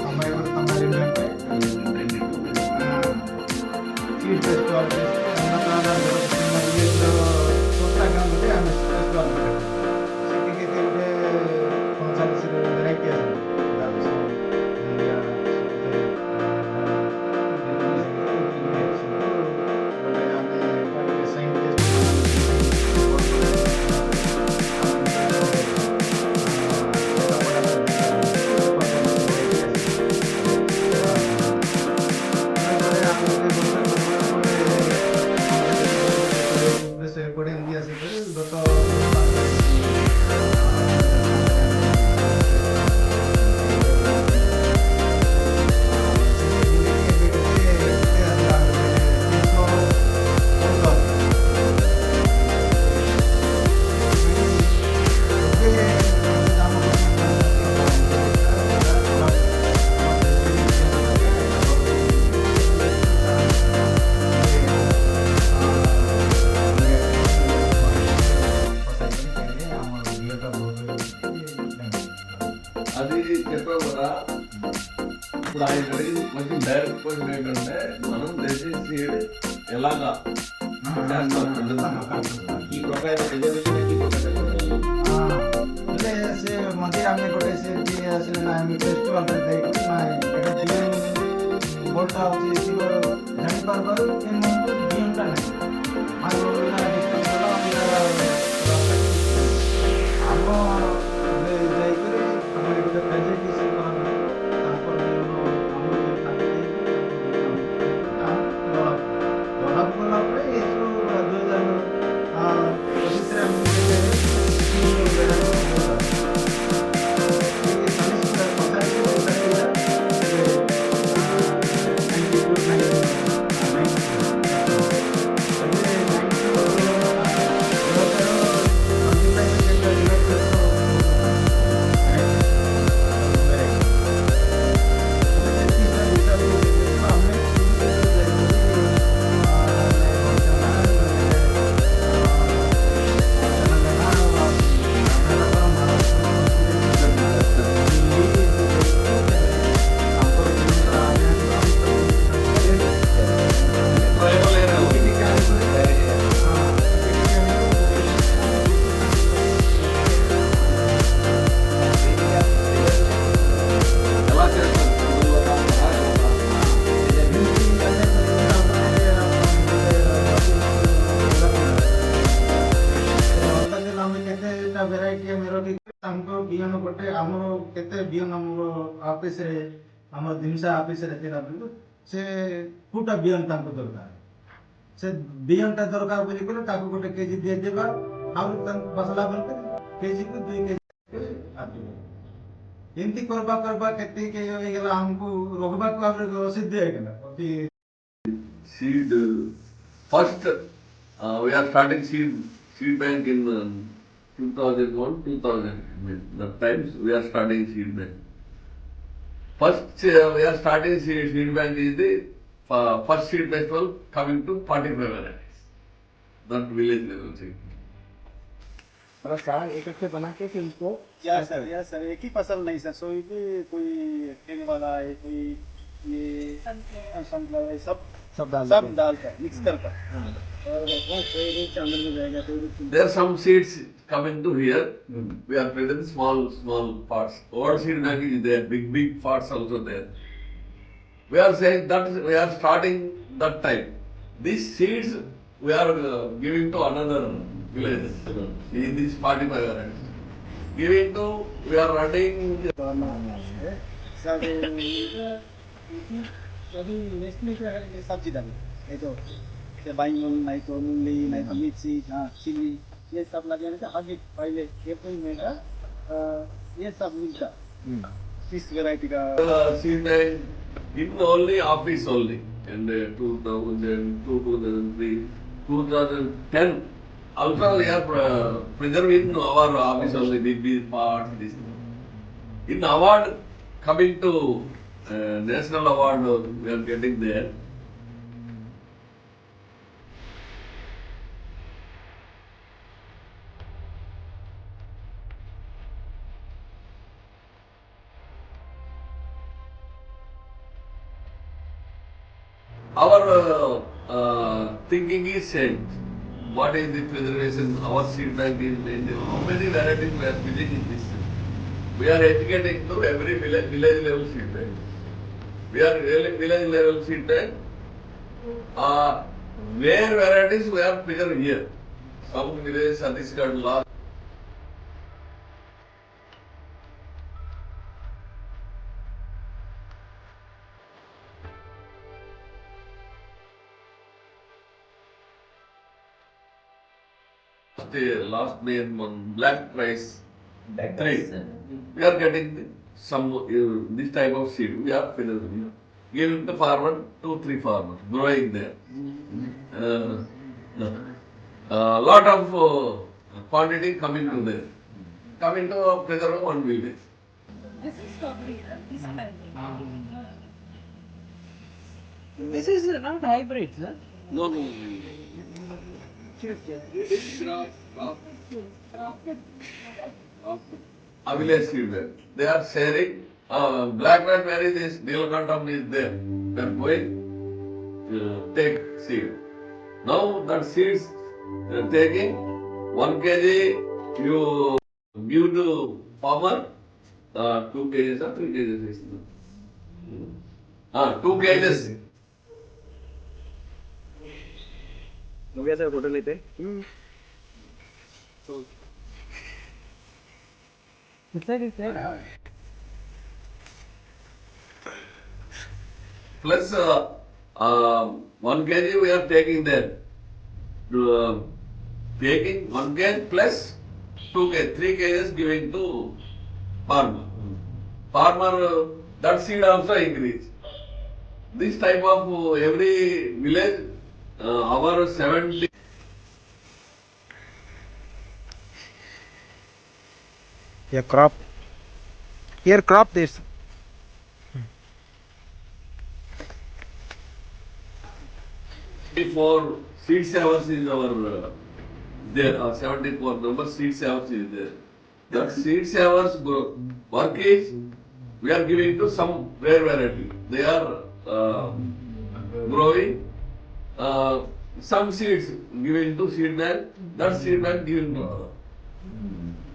అమ్మాయి కూడా తమ్మాయి ఏంటంటే సీడ్ ఫెస్టివల్ చేసి అన్నదానాలు జరుగుతున్న విలేజ్లో చూస్తాం కాబట్టి ఆమె ఫెస్టివల్ పెట్టారు సిటీకి అయితే కొనసాగిన వెరైటీ అది ఇండియా করে ইন্ডিয়া থেকে যত అది చెప్పావు కదా. ఇప్పుడు ఆయన అడిగింది మంచి డైరెక్ట్ పాయింట్ ఏంటంటే మనం దేశీ సీడ్ ఎలాగా ఈ ప్రొఫైల్ రిజర్వేషన్ से मंदिर हमने कोटे से दिए असले ना हम फेस्टिवल पे देख ना एटा बियन बोलता होची सिगो जानि पर इन मन तो बियन का नहीं मारो ना डिस्कस करा हम ले जाई करे हमरे कोटे प्रेजेंटेशन करा तापर बियन हमर जे थाके हम डोला बोला पे इसो 2 ऑफिस रहते ना से फुटा बियन तांको दरकार से बियनटा दरकार बोली को ताको गोटे केजी दे देबा आउ तन मसला बनते केजी को 2 केजी आती एंती करबा केते के गेला हमको रोगबा को हमरे सिद्ध है गेला seed first we are starting seed bank in 2001 that times we are starting seed bank. First we are starting seed bank is the first seed festival coming to 45 varieties. That village level thing. मतलब सारा इकट्ठे बना के फिर उसको या sir एक ही फसल नहीं सर सोई भी कोई तेल वाला है कोई ये सनफ्लावर सब डालकर मिक्स करकर और चावल में जाएगा तो There are some seeds coming to here. We are present small parts. Old seed bank is there. Big parts also there. We are saying that we are starting that time. These seeds we are giving to another village in this 45 varieties. Giving to we are running. अभी next में क्या करेंगे सब्जी डालेंगे नहीं तो बैंगन नहीं तो मूली नहीं तो मिर्ची हाँ चिली ये सब लगाने से आगे पहले अप्रैल में ना ये सब मिलता इस वैरायटी का Seed bank in only office only. And 2000, 2003, 2010. Also, we are preserving our office only, big parts, this. In award, coming to national award, we are getting there. Our thinking is changed. What is the preservation? Our seed bank is how many varieties we are building in this? We are educating to every village level seed bank. We are really village level seed bank. Where varieties we are preserving here. Some village Chhattisgarh last. Last May month, black rice, three. We are getting some this type of seed. We are giving the farmer 2-3 farmers growing there. Lot of quantity coming to there. Coming to preserve one village. This is strawberry. This is This is not hybrid, sir. No. A village seed there. They are sharing. Black raspberry, this Nilkantam is there. They are going take seed. Now that seeds taking 1 kg you give to farmer 2 kgs or 3 kgs is 2 kgs. भैया sir photo लेते Plus 1 kg we are taking there. Taking 1 kg plus 2 kg, 3 kgs giving to farmer. Farmer that seed also increase. This type of every village our 70. Yeah, crop. Here, crop this. For seed savers is our there 74 number seed savers is there. That seed savers work is we are giving to some rare variety. They are growing some seeds giving to seed bank. That seed bank giving to us.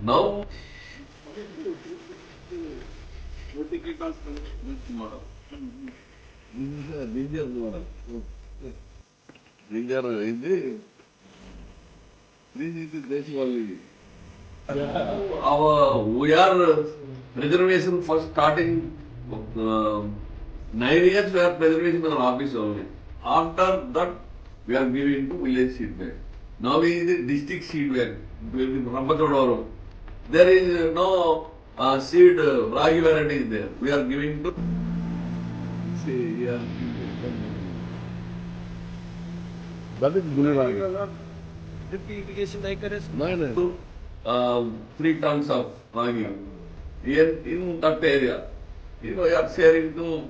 Now. These are this only. We are preservation for starting 9 years we are preservation in our office only. After that we are giving to village seed bank. Now we is the district seed bank. There is no seed ragi variety is there. We are giving to see here. That is good ragi. Irrigation like this. No. 3 tons of ragi. Here in that area, we are sharing to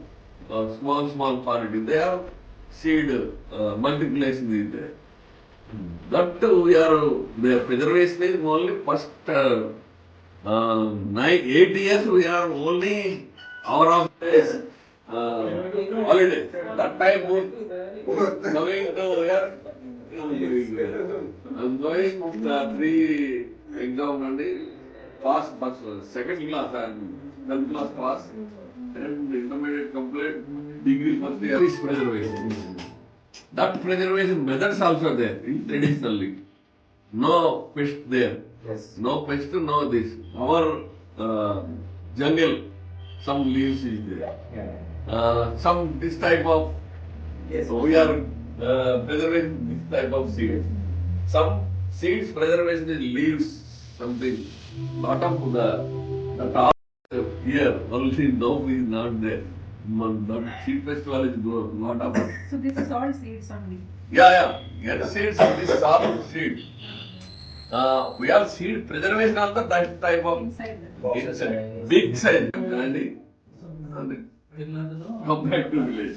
small quantity. They have seed multiplication is there. That we are their preservation is only first 8 years we are only our office holiday. That time going to where I'm going 3 exam and pass second class and 10th class pass and intermediate complete degree first year is preservation. That preservation methods also there in traditionally. No pest there. Yes. No pest, no this. Our jungle, some leaves is there. Some this type of. Yes. So we are preserving this type of seed. Some seeds preservation is leaves something. Lot of the top here only now is not there. Not seed festival is lot of. So this is all seeds only. Yeah. Here seeds. This is all seed. We have seed preservation also that type of Inside that. insect. Big size. And come back to village.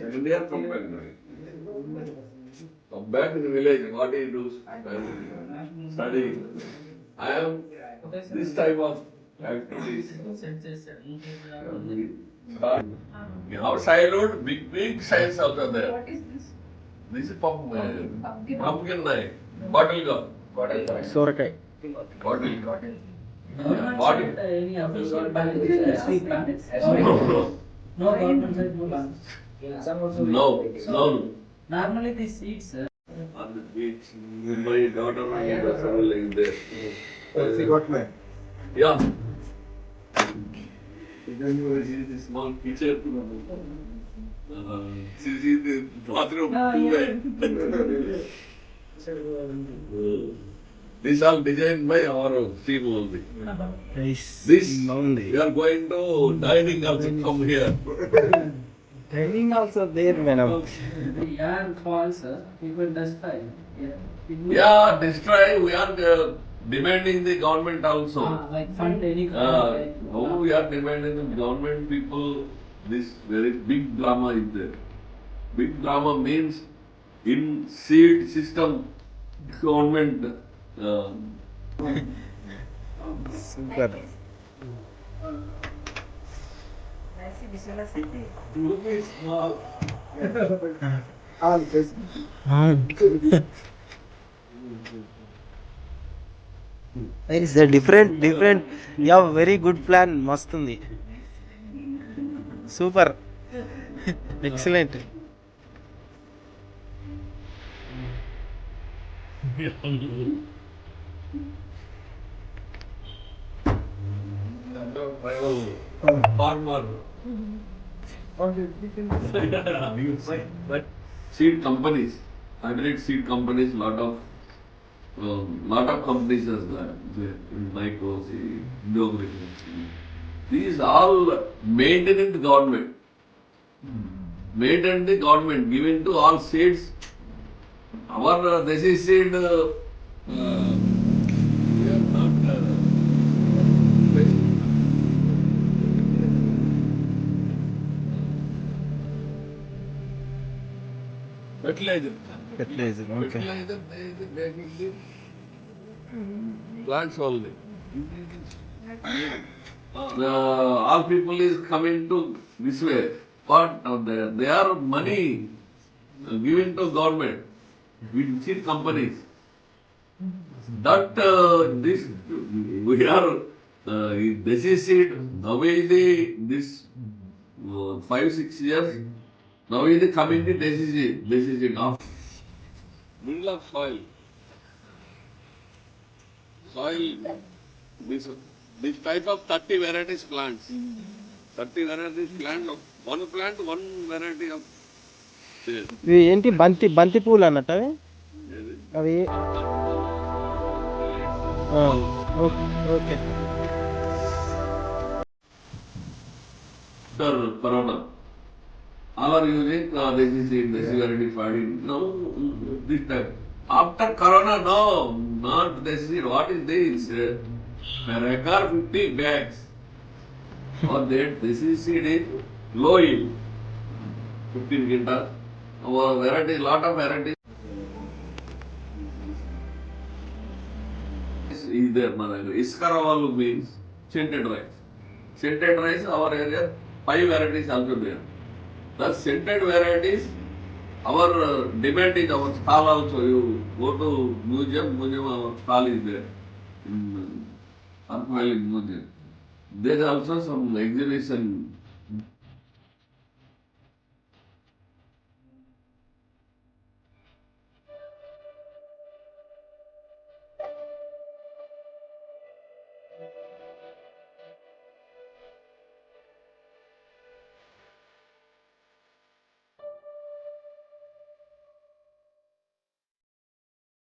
Second year come back to village. Come back to the village. What do you do? Study. I am this type of activities. In our childhood, big size also there. What is this? This is Pumpkin. pumpkin knife, bottle gun. సోరకాయ. Bottle gun. Government Bottle. side, any official ban This is is street ban. No. No government side, no ban. Some also. No. Normally the seeds, On the beach, my daughter was traveling there. Yeah. Then you will see this small kitchen. See the bathroom. This all designed by our team only. This బాగుంది. we are going to dining also come here. Training also there madam. the air falls, people destroy. Yeah, destroy. We are demanding the government also. Like fund any Now we are demanding the government people. This very big drama is there. Big drama means in seed system, government. Super. It's different yeah very good plan. మస్తుంది. Super. Excellent. Farmer. But seed companies, hybrid seed companies, lot of companies are there. Lycos, Indography. These all maintained the government. Maintained the government, given to all seeds. Our this is seed. We are not. Fertilizer. Fertilizer. Okay. Fertilizer, they making the plants only. All people is coming to this way, but they are money given to government with seed companies. That this we are this is seed now is this 5-6 years now is the coming the this is it of middle of soil this type of 30 varieties plants 30 varieties plant one variety of seed. ఇవి ఏంటి బంతి పూలు అన్నట్టు అవి అవి. Okay. After corona all are using this is it this is already finding no this time after corona no not this is what is this record 50 bags or that this is seed is low yield 15 quintal our variety lot of varieties is there మన దగ్గర Iskaravalu means scented rice our area 5 varieties also there. The scented varieties, our demand is our stall also. You go to museum our stall is there. In Arpavali Museum. There is also some exhibition